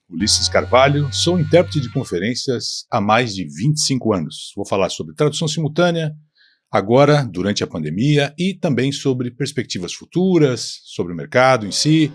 Ulisses Carvalho, sou intérprete de conferências há mais de 25 anos. Vou falar sobre tradução simultânea, agora, durante a pandemia, e também sobre perspectivas futuras, sobre o mercado em si.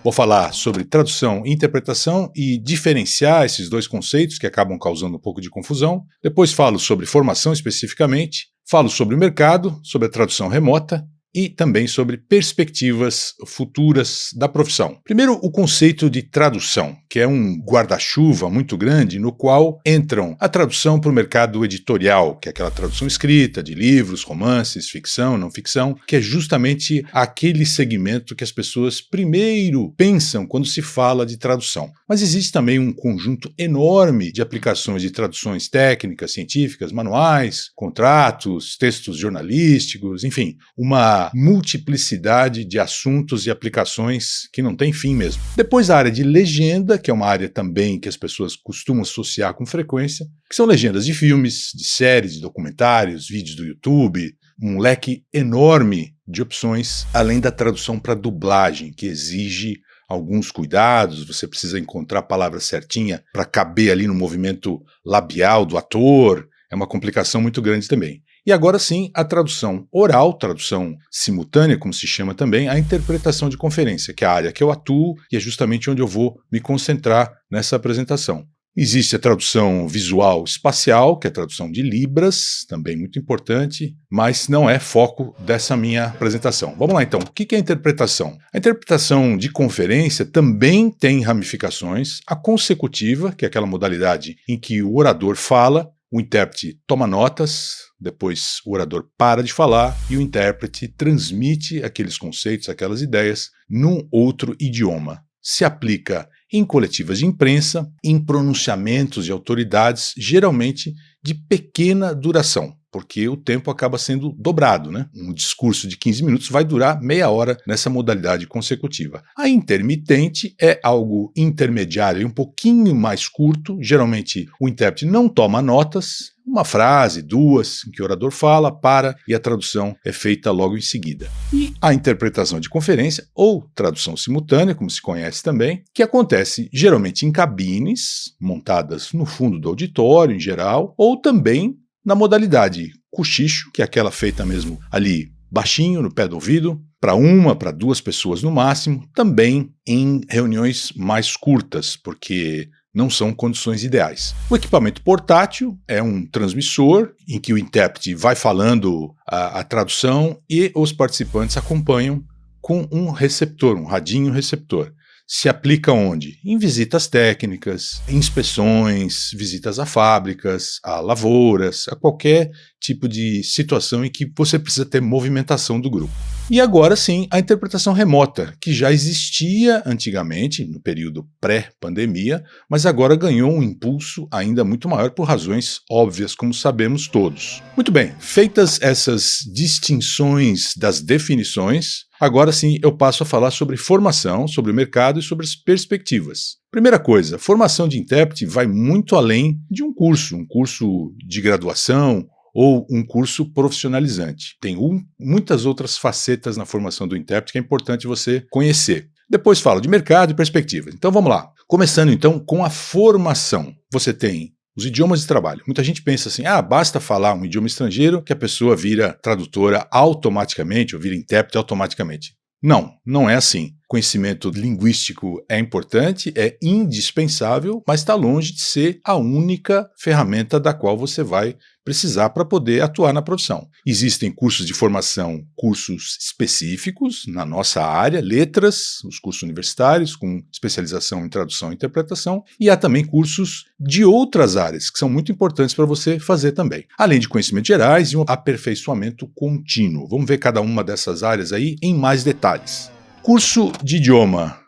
Vou falar sobre tradução e interpretação e diferenciar esses dois conceitos que acabam causando um pouco de confusão. Depois falo sobre formação especificamente, falo sobre o mercado, sobre a tradução remota, e também sobre perspectivas futuras da profissão. Primeiro, o conceito de tradução, que é um guarda-chuva muito grande no qual entram a tradução para o mercado editorial, que é aquela tradução escrita de livros, romances, ficção, não ficção, que é justamente aquele segmento que as pessoas primeiro pensam quando se fala de tradução. Mas existe também um conjunto enorme de aplicações de traduções técnicas, científicas, manuais, contratos, textos jornalísticos, enfim, uma multiplicidade de assuntos e aplicações que não tem fim mesmo. Depois a área de legenda, que é uma área também que as pessoas costumam associar com frequência, que são legendas de filmes, de séries, de documentários, vídeos do YouTube, um leque enorme de opções, além da tradução para dublagem, que exige alguns cuidados, você precisa encontrar a palavra certinha para caber ali no movimento labial do ator, é uma complicação muito grande também. E agora sim, a tradução oral, tradução simultânea, como se chama também, a interpretação de conferência, que é a área que eu atuo e é justamente onde eu vou me concentrar nessa apresentação. Existe a tradução visual espacial, que é a tradução de Libras, também muito importante, mas não é foco dessa minha apresentação. Vamos lá então, o que é a interpretação? A interpretação de conferência também tem ramificações. A consecutiva, que é aquela modalidade em que o orador fala, o intérprete toma notas, depois o orador para de falar e o intérprete transmite aqueles conceitos, aquelas ideias, num outro idioma. Se aplica em coletivas de imprensa, em pronunciamentos de autoridades, geralmente de pequena duração, porque o tempo acaba sendo dobrado, né? Um discurso de 15 minutos vai durar meia hora nessa modalidade consecutiva. A intermitente é algo intermediário e um pouquinho mais curto, geralmente o intérprete não toma notas, uma frase, duas, em que o orador fala, para e a tradução é feita logo em seguida. E a interpretação de conferência, ou tradução simultânea, como se conhece também, que acontece geralmente em cabines, montadas no fundo do auditório em geral, ou também na modalidade cochicho, que é aquela feita mesmo ali baixinho, no pé do ouvido, para duas pessoas no máximo, também em reuniões mais curtas, porque não são condições ideais. O equipamento portátil é um transmissor em que o intérprete vai falando a tradução e os participantes acompanham com um receptor, um radinho receptor. Se aplica onde? Em visitas técnicas, inspeções, visitas a fábricas, a lavouras, a qualquer tipo de situação em que você precisa ter movimentação do grupo. E agora sim, a interpretação remota, que já existia antigamente, no período pré-pandemia, mas agora ganhou um impulso ainda muito maior por razões óbvias, como sabemos todos. Muito bem, feitas essas distinções das definições, agora sim eu passo a falar sobre formação, sobre o mercado e sobre as perspectivas. Primeira coisa, formação de intérprete vai muito além de um curso de graduação, ou um curso profissionalizante. Tem muitas outras facetas na formação do intérprete que é importante você conhecer. Depois falo de mercado e perspectiva. Então vamos lá. Começando então com a formação. Você tem os idiomas de trabalho. Muita gente pensa assim, basta falar um idioma estrangeiro que a pessoa vira tradutora automaticamente ou vira intérprete automaticamente. Não, não é assim. Conhecimento linguístico é importante, é indispensável, mas está longe de ser a única ferramenta da qual você vai precisar para poder atuar na profissão. Existem cursos de formação, cursos específicos na nossa área, letras, os cursos universitários com especialização em tradução e interpretação, e há também cursos de outras áreas que são muito importantes para você fazer também, além de conhecimentos gerais e um aperfeiçoamento contínuo. Vamos ver cada uma dessas áreas aí em mais detalhes. Curso de idioma,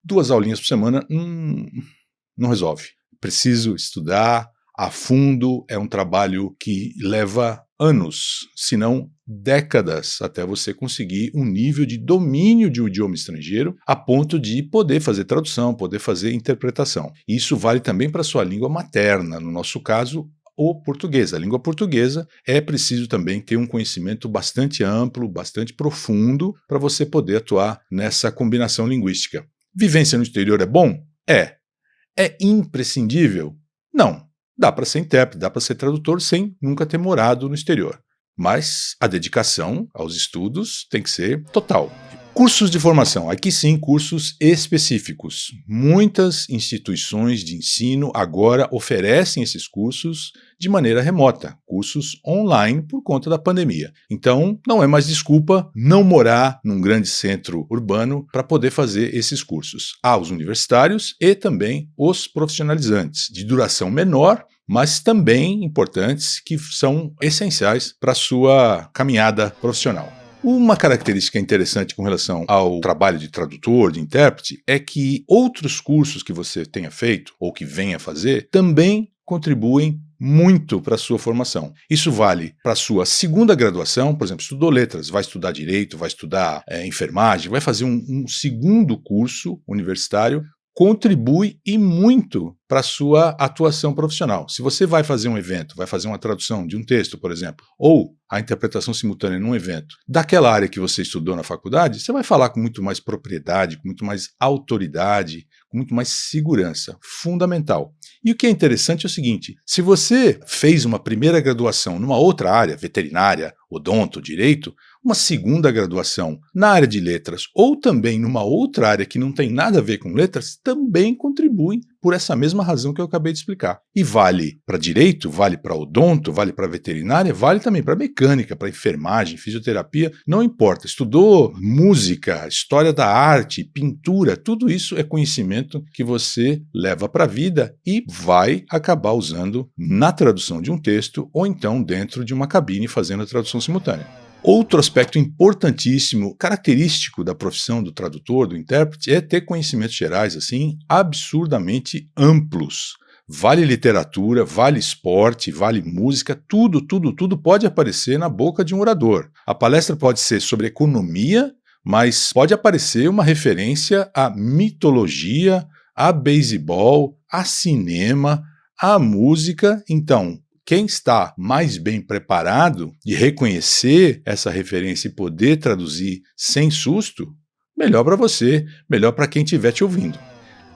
2 aulinhas por semana, não resolve. Preciso estudar a fundo, é um trabalho que leva anos, se não décadas, até você conseguir um nível de domínio de um idioma estrangeiro a ponto de poder fazer tradução, poder fazer interpretação. Isso vale também para a sua língua materna, no nosso caso, o português. A língua portuguesa é preciso também ter um conhecimento bastante amplo, bastante profundo, para você poder atuar nessa combinação linguística. Vivência no exterior é bom? É. É imprescindível? Não. Dá para ser intérprete, dá para ser tradutor sem nunca ter morado no exterior. Mas a dedicação aos estudos tem que ser total. Cursos de formação, aqui sim, cursos específicos. Muitas instituições de ensino agora oferecem esses cursos de maneira remota, cursos online por conta da pandemia. Então, não é mais desculpa não morar num grande centro urbano para poder fazer esses cursos. Há os universitários e também os profissionalizantes, de duração menor, mas também importantes, que são essenciais para a sua caminhada profissional. Uma característica interessante com relação ao trabalho de tradutor, de intérprete, é que outros cursos que você tenha feito ou que venha fazer também contribuem muito para a sua formação. Isso vale para a sua segunda graduação, por exemplo, estudou letras, vai estudar direito, vai estudar enfermagem, vai fazer um segundo curso universitário, contribui e muito para a sua atuação profissional. Se você vai fazer um evento, vai fazer uma tradução de um texto, por exemplo, ou a interpretação simultânea num evento daquela área que você estudou na faculdade, você vai falar com muito mais propriedade, com muito mais autoridade, com muito mais segurança. Fundamental. E o que é interessante é o seguinte: se você fez uma primeira graduação numa outra área, veterinária, odonto, direito, uma segunda graduação na área de letras ou também numa outra área que não tem nada a ver com letras, também contribuem por essa mesma razão que eu acabei de explicar. E vale para direito, vale para odonto, vale para veterinária, vale também para mecânica, para enfermagem, fisioterapia, não importa. Estudou música, história da arte, pintura, tudo isso é conhecimento que você leva para a vida e vai acabar usando na tradução de um texto ou então dentro de uma cabine fazendo a tradução simultânea. Outro aspecto importantíssimo, característico da profissão do tradutor, do intérprete, é ter conhecimentos gerais assim absurdamente amplos. Vale literatura, vale esporte, vale música, tudo pode aparecer na boca de um orador. A palestra pode ser sobre economia, mas pode aparecer uma referência à mitologia, a beisebol, a cinema, a música. Então, quem está mais bem preparado de reconhecer essa referência e poder traduzir sem susto, melhor para você, melhor para quem estiver te ouvindo.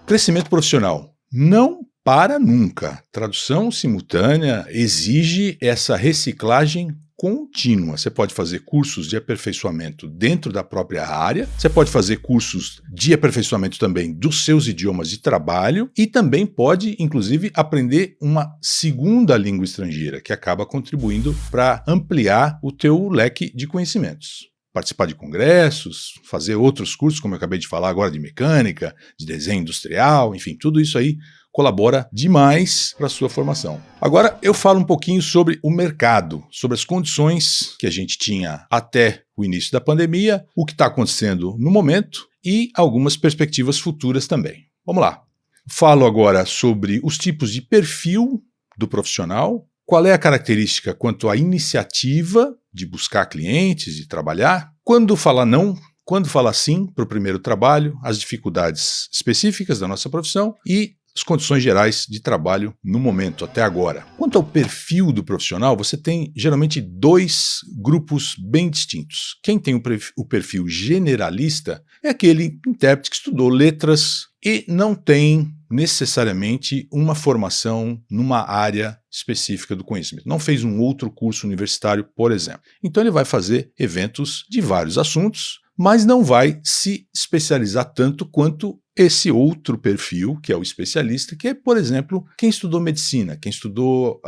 Crescimento profissional. Não para nunca. Tradução simultânea exige essa reciclagem contínua. Você pode fazer cursos de aperfeiçoamento dentro da própria área, você pode fazer cursos de aperfeiçoamento também dos seus idiomas de trabalho e também pode, inclusive, aprender uma segunda língua estrangeira, que acaba contribuindo para ampliar o teu leque de conhecimentos. Participar de congressos, fazer outros cursos, como eu acabei de falar agora, de mecânica, de desenho industrial, enfim, tudo isso aí colabora demais para a sua formação. Agora eu falo um pouquinho sobre o mercado, sobre as condições que a gente tinha até o início da pandemia, o que está acontecendo no momento e algumas perspectivas futuras também. Vamos lá. Falo agora sobre os tipos de perfil do profissional, qual é a característica quanto à iniciativa de buscar clientes, de trabalhar, quando falar não, quando falar sim para o primeiro trabalho, as dificuldades específicas da nossa profissão e as condições gerais de trabalho no momento, até agora. Quanto ao perfil do profissional, você tem geralmente dois grupos bem distintos. Quem tem o perfil generalista é aquele intérprete que estudou letras e não tem necessariamente uma formação numa área específica do conhecimento. Não fez um outro curso universitário, por exemplo. Então ele vai fazer eventos de vários assuntos, mas não vai se especializar tanto quanto esse outro perfil, que é o especialista, que é, por exemplo, quem estudou medicina, quem estudou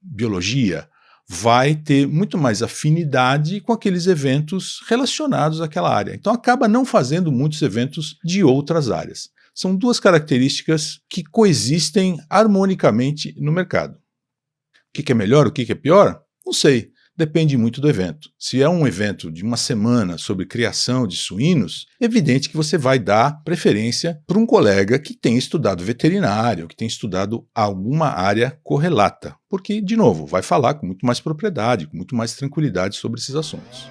biologia, vai ter muito mais afinidade com aqueles eventos relacionados àquela área. Então acaba não fazendo muitos eventos de outras áreas. São duas características que coexistem harmonicamente no mercado. O que é melhor, o que é pior? Não sei. Depende muito do evento. Se é um evento de uma semana sobre criação de suínos, é evidente que você vai dar preferência para um colega que tem estudado veterinário, que tem estudado alguma área correlata, porque, de novo, vai falar com muito mais propriedade, com muito mais tranquilidade sobre esses assuntos.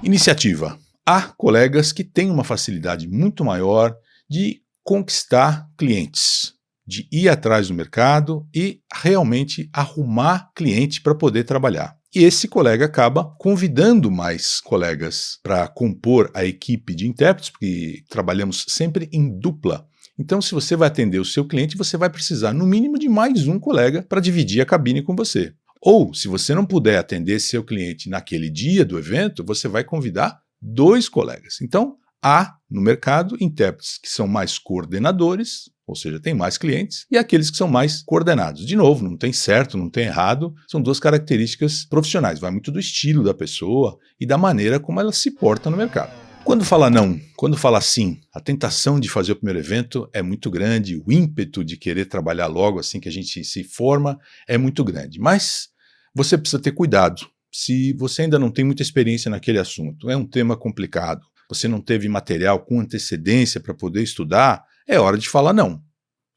Iniciativa. Há colegas que têm uma facilidade muito maior de conquistar clientes, de ir atrás do mercado e realmente arrumar cliente para poder trabalhar. E esse colega acaba convidando mais colegas para compor a equipe de intérpretes, porque trabalhamos sempre em dupla. Então, se você vai atender o seu cliente, você vai precisar, no mínimo, de mais um colega para dividir a cabine com você. Ou, se você não puder atender seu cliente naquele dia do evento, você vai convidar 2 colegas. Então, há no mercado intérpretes que são mais coordenadores, ou seja, tem mais clientes, e aqueles que são mais coordenados. De novo, não tem certo, não tem errado, são 2 características profissionais. Vai muito do estilo da pessoa e da maneira como ela se porta no mercado. Quando fala não, quando fala sim, a tentação de fazer o primeiro evento é muito grande, o ímpeto de querer trabalhar logo assim que a gente se forma é muito grande. Mas você precisa ter cuidado. Se você ainda não tem muita experiência naquele assunto, é um tema complicado, você não teve material com antecedência para poder estudar, é hora de falar não.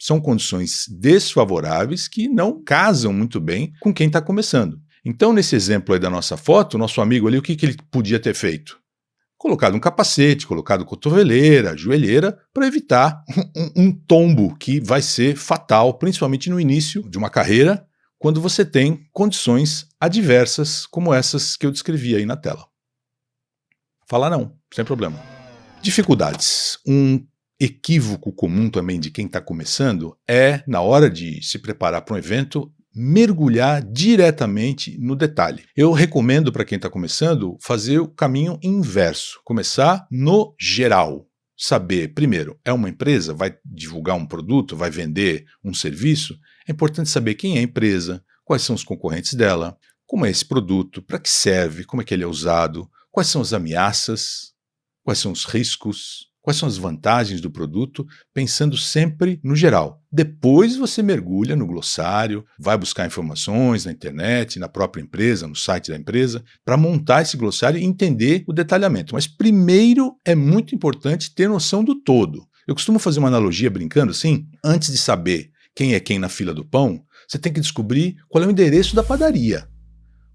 São condições desfavoráveis que não casam muito bem com quem está começando. Então, nesse exemplo aí da nossa foto, nosso amigo ali, o que ele podia ter feito? Colocado um capacete, colocado cotoveleira, joelheira, para evitar um tombo que vai ser fatal, principalmente no início de uma carreira, quando você tem condições adversas como essas que eu descrevi aí na tela. Falar não, sem problema. Dificuldades. Um equívoco comum também de quem está começando é, na hora de se preparar para um evento, mergulhar diretamente no detalhe. Eu recomendo para quem está começando fazer o caminho inverso, começar no geral. Saber, primeiro, é uma empresa, vai divulgar um produto, vai vender um serviço, é importante saber quem é a empresa, quais são os concorrentes dela, como é esse produto, para que serve, como é que ele é usado, quais são as ameaças, quais são os riscos, quais são as vantagens do produto, pensando sempre no geral. Depois você mergulha no glossário, vai buscar informações na internet, na própria empresa, no site da empresa, para montar esse glossário e entender o detalhamento. Mas primeiro é muito importante ter noção do todo. Eu costumo fazer uma analogia brincando assim, antes de saber quem é quem na fila do pão, você tem que descobrir qual é o endereço da padaria.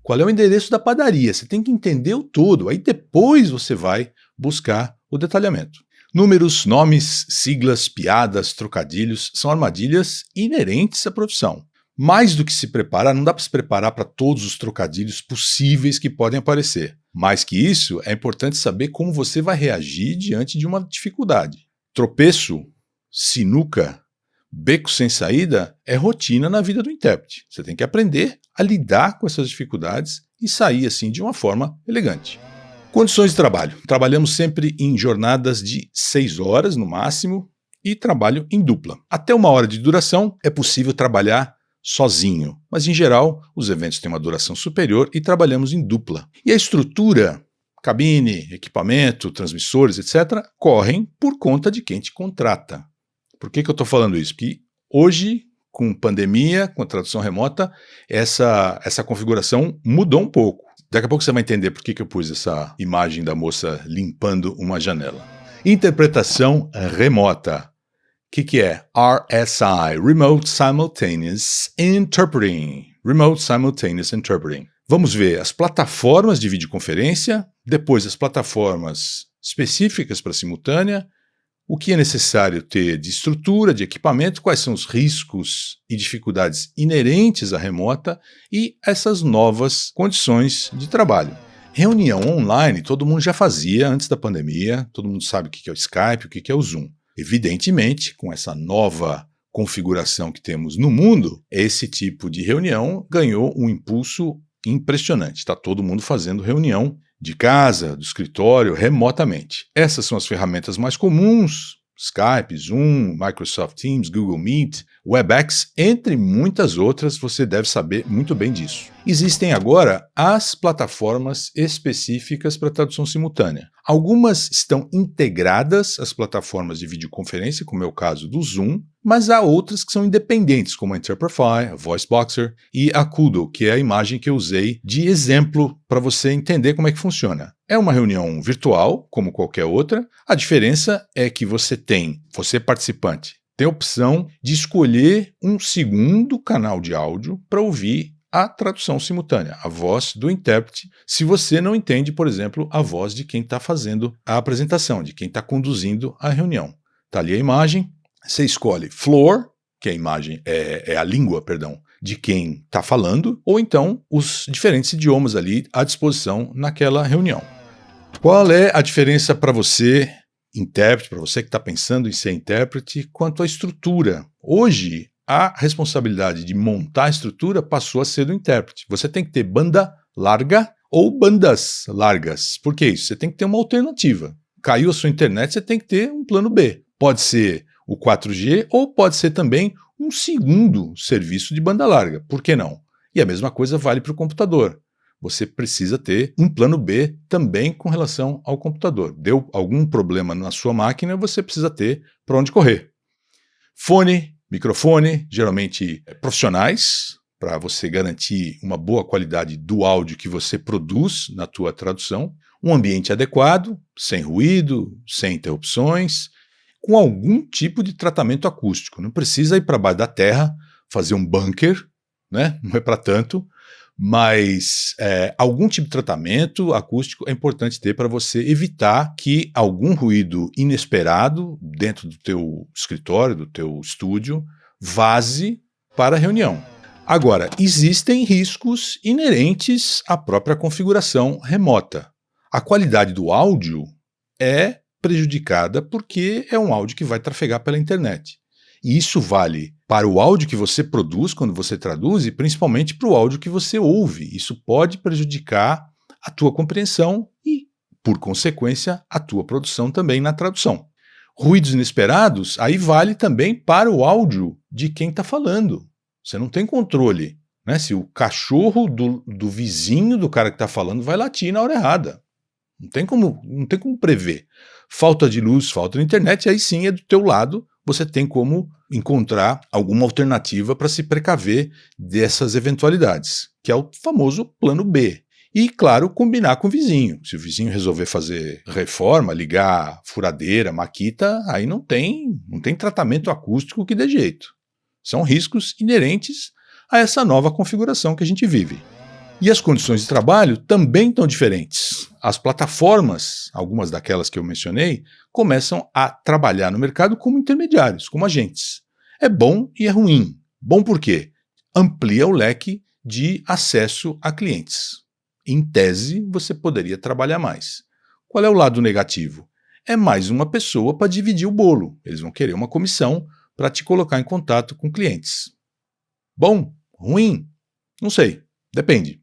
Qual é o endereço da padaria? Você tem que entender o todo, aí depois você vai buscar o detalhamento. Números, nomes, siglas, piadas, trocadilhos são armadilhas inerentes à profissão. Mais do que se preparar, não dá para se preparar para todos os trocadilhos possíveis que podem aparecer. Mais que isso, é importante saber como você vai reagir diante de uma dificuldade. Tropeço, sinuca, beco sem saída é rotina na vida do intérprete. Você tem que aprender a lidar com essas dificuldades e sair assim de uma forma elegante. Condições de trabalho. Trabalhamos sempre em jornadas de 6 horas no máximo e trabalho em dupla. Até 1 hora de duração é possível trabalhar sozinho, mas em geral os eventos têm uma duração superior e trabalhamos em dupla. E a estrutura, cabine, equipamento, transmissores, etc., correm por conta de quem te contrata. Por que eu estou falando isso? Porque hoje, com pandemia, com a tradução remota, essa configuração mudou um pouco. Daqui a pouco você vai entender por que eu pus essa imagem da moça limpando uma janela. Interpretação remota. O que é? RSI, Remote Simultaneous Interpreting. Remote Simultaneous Interpreting. Vamos ver as plataformas de videoconferência, depois as plataformas específicas para simultânea, o que é necessário ter de estrutura, de equipamento, quais são os riscos e dificuldades inerentes à remota e essas novas condições de trabalho. Reunião online todo mundo já fazia antes da pandemia, todo mundo sabe o que é o Skype, o que é o Zoom. Evidentemente, com essa nova configuração que temos no mundo, esse tipo de reunião ganhou um impulso impressionante. Está todo mundo fazendo reunião de casa, do escritório, remotamente. Essas são as ferramentas mais comuns, Skype, Zoom, Microsoft Teams, Google Meet, Webex, entre muitas outras, você deve saber muito bem disso. Existem agora as plataformas específicas para tradução simultânea. Algumas estão integradas às plataformas de videoconferência, como é o caso do Zoom, mas há outras que são independentes, como a Interprefy, a VoiceBoxer e a Kudo, que é a imagem que eu usei de exemplo para você entender como é que funciona. É uma reunião virtual, como qualquer outra. A diferença é que você participante, tem a opção de escolher um segundo canal de áudio para ouvir a tradução simultânea, a voz do intérprete, se você não entende, por exemplo, a voz de quem está fazendo a apresentação, de quem está conduzindo a reunião. Está ali a imagem, você escolhe floor, que a imagem é a língua, de quem está falando, ou então os diferentes idiomas ali à disposição naquela reunião. Qual é a diferença para você intérprete, para você que está pensando em ser intérprete, quanto à estrutura. Hoje, a responsabilidade de montar a estrutura passou a ser do intérprete. Você tem que ter banda larga ou bandas largas. Por que isso? Você tem que ter uma alternativa. Caiu a sua internet, você tem que ter um plano B. Pode ser o 4G ou pode ser também um segundo serviço de banda larga. Por que não? E a mesma coisa vale para o computador. Você precisa ter um plano B também com relação ao computador. Deu algum problema na sua máquina, você precisa ter para onde correr. Fone, microfone, geralmente profissionais, para você garantir uma boa qualidade do áudio que você produz na tua tradução. Um ambiente adequado, sem ruído, sem interrupções, com algum tipo de tratamento acústico. Não precisa ir para baixo da terra, fazer um bunker, né? Não é para tanto. Mas algum tipo de tratamento acústico é importante ter para você evitar que algum ruído inesperado dentro do teu escritório, do teu estúdio, vaze para a reunião. Agora, existem riscos inerentes à própria configuração remota. A qualidade do áudio é prejudicada porque é um áudio que vai trafegar pela internet. E isso vale para o áudio que você produz quando você traduz e principalmente para o áudio que você ouve. Isso pode prejudicar a tua compreensão e, por consequência, a tua produção também na tradução. Ruídos inesperados, aí vale também para o áudio de quem está falando. Você não tem controle, né? Se o cachorro do vizinho do cara que está falando vai latir na hora errada. Não tem como prever. Falta de luz, falta de internet, aí sim é do teu lado. Você tem como encontrar alguma alternativa para se precaver dessas eventualidades, que é o famoso plano B. E, claro, combinar com o vizinho. Se o vizinho resolver fazer reforma, ligar furadeira, maquita, aí não tem tratamento acústico que dê jeito. São riscos inerentes a essa nova configuração que a gente vive. E as condições de trabalho também estão diferentes. As plataformas, algumas daquelas que eu mencionei, começam a trabalhar no mercado como intermediários, como agentes. É bom e é ruim. Bom por quê? Amplia o leque de acesso a clientes. Em tese, você poderia trabalhar mais. Qual é o lado negativo? É mais uma pessoa para dividir o bolo. Eles vão querer uma comissão para te colocar em contato com clientes. Bom? Ruim? Não sei. Depende.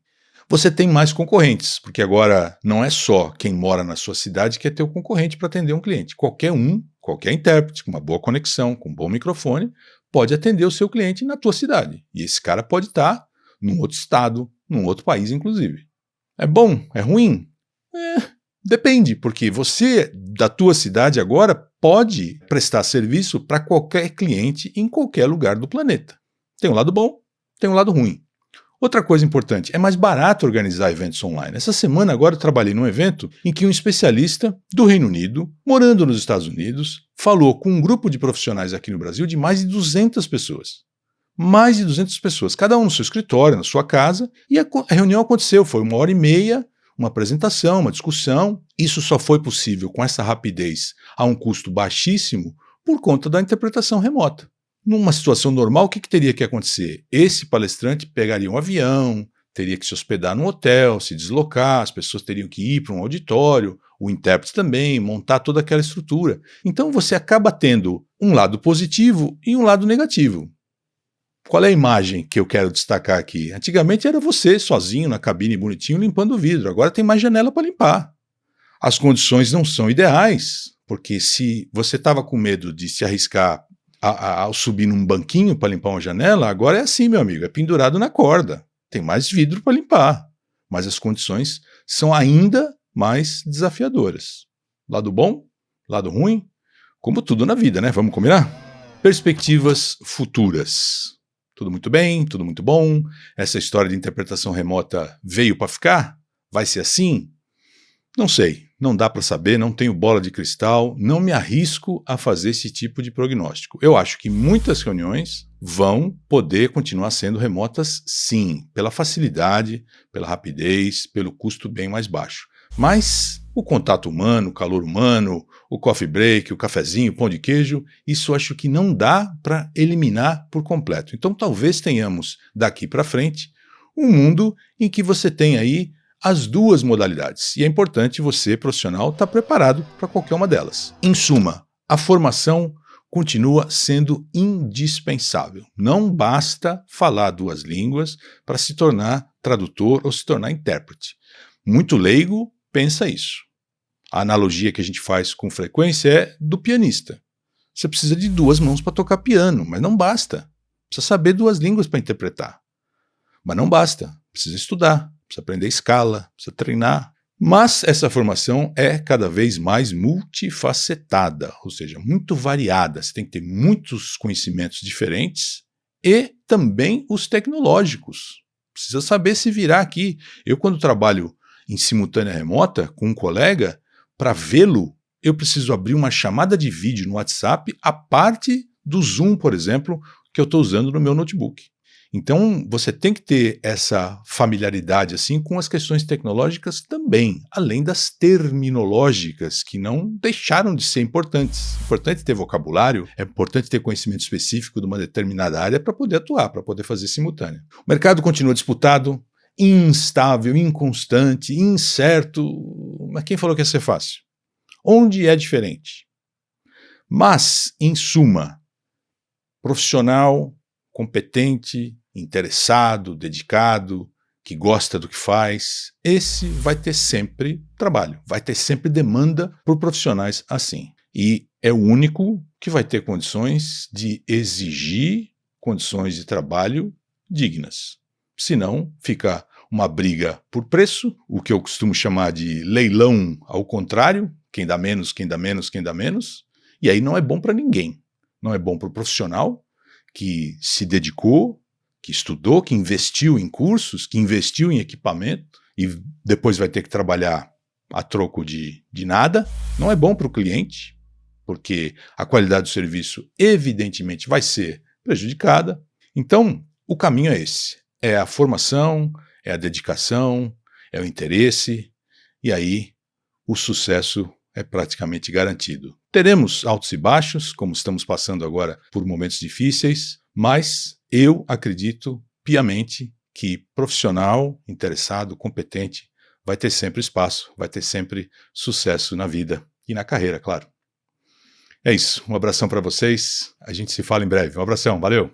Você tem mais concorrentes, porque agora não é só quem mora na sua cidade que é teu concorrente para atender um cliente. Qualquer intérprete com uma boa conexão, com um bom microfone, pode atender o seu cliente na tua cidade. E esse cara pode estar num outro estado, num outro país, inclusive. É bom? É ruim? Depende, porque você, da tua cidade agora, pode prestar serviço para qualquer cliente em qualquer lugar do planeta. Tem um lado bom, tem um lado ruim. Outra coisa importante, é mais barato organizar eventos online. Essa semana agora eu trabalhei num evento em que um especialista do Reino Unido, morando nos Estados Unidos, falou com um grupo de profissionais aqui no Brasil de mais de 200 pessoas. Mais de 200 pessoas, cada um no seu escritório, na sua casa, e a reunião aconteceu, foi 1h30, uma apresentação, uma discussão. Isso só foi possível com essa rapidez a um custo baixíssimo por conta da interpretação remota. Numa situação normal, o que teria que acontecer? Esse palestrante pegaria um avião, teria que se hospedar num hotel, se deslocar, as pessoas teriam que ir para um auditório, o intérprete também, montar toda aquela estrutura. Então você acaba tendo um lado positivo e um lado negativo. Qual é a imagem que eu quero destacar aqui? Antigamente era você sozinho na cabine bonitinho limpando o vidro, agora tem mais janela para limpar. As condições não são ideais, porque se você estava com medo de se arriscar ao subir num banquinho para limpar uma janela, agora é assim, meu amigo, é pendurado na corda. Tem mais vidro para limpar, mas as condições são ainda mais desafiadoras. Lado bom, lado ruim, como tudo na vida, né? Vamos combinar? Perspectivas futuras. Tudo muito bem, tudo muito bom. Essa história de interpretação remota veio para ficar? Vai ser assim? Não sei, não dá para saber, não tenho bola de cristal, não me arrisco a fazer esse tipo de prognóstico. Eu acho que muitas reuniões vão poder continuar sendo remotas sim, pela facilidade, pela rapidez, pelo custo bem mais baixo. Mas o contato humano, o calor humano, o coffee break, o cafezinho, o pão de queijo, isso acho que não dá para eliminar por completo. Então talvez tenhamos daqui para frente um mundo em que você tem aí as duas modalidades e é importante você, profissional, estar preparado para qualquer uma delas. Em suma, a formação continua sendo indispensável. Não basta falar duas línguas para se tornar tradutor ou se tornar intérprete. Muito leigo pensa isso. A analogia que a gente faz com frequência é do pianista. Você precisa de duas mãos para tocar piano, mas não basta. Precisa saber duas línguas para interpretar. Mas não basta. Precisa estudar, precisa aprender escala, precisa treinar. Mas essa formação é cada vez mais multifacetada, ou seja, muito variada. Você tem que ter muitos conhecimentos diferentes e também os tecnológicos. Precisa saber se virar aqui. Eu, quando trabalho em simultânea remota com um colega, para vê-lo, eu preciso abrir uma chamada de vídeo no WhatsApp, a parte do Zoom, por exemplo, que eu estou usando no meu notebook. Então, você tem que ter essa familiaridade assim com as questões tecnológicas também, além das terminológicas, que não deixaram de ser importantes. É importante ter vocabulário, é importante ter conhecimento específico de uma determinada área para poder atuar, para poder fazer simultâneo. O mercado continua disputado, instável, inconstante, incerto, mas quem falou que ia ser fácil? Onde é diferente? Mas, em suma, profissional, competente, interessado, dedicado, que gosta do que faz, esse vai ter sempre trabalho, vai ter sempre demanda por profissionais assim. E é o único que vai ter condições de exigir condições de trabalho dignas. Senão, fica uma briga por preço, o que eu costumo chamar de leilão ao contrário, quem dá menos, quem dá menos, quem dá menos, e aí não é bom para ninguém. Não é bom para o profissional que se dedicou, que estudou, que investiu em cursos, que investiu em equipamento e depois vai ter que trabalhar a troco de nada. Não é bom para o cliente, porque a qualidade do serviço evidentemente vai ser prejudicada. Então, o caminho é esse. É a formação, é a dedicação, é o interesse, e aí o sucesso é praticamente garantido. Teremos altos e baixos, como estamos passando agora por momentos difíceis, mas eu acredito piamente que profissional, interessado, competente, vai ter sempre espaço, vai ter sempre sucesso na vida e na carreira, claro. É isso, um abração para vocês, a gente se fala em breve. Um abração, valeu!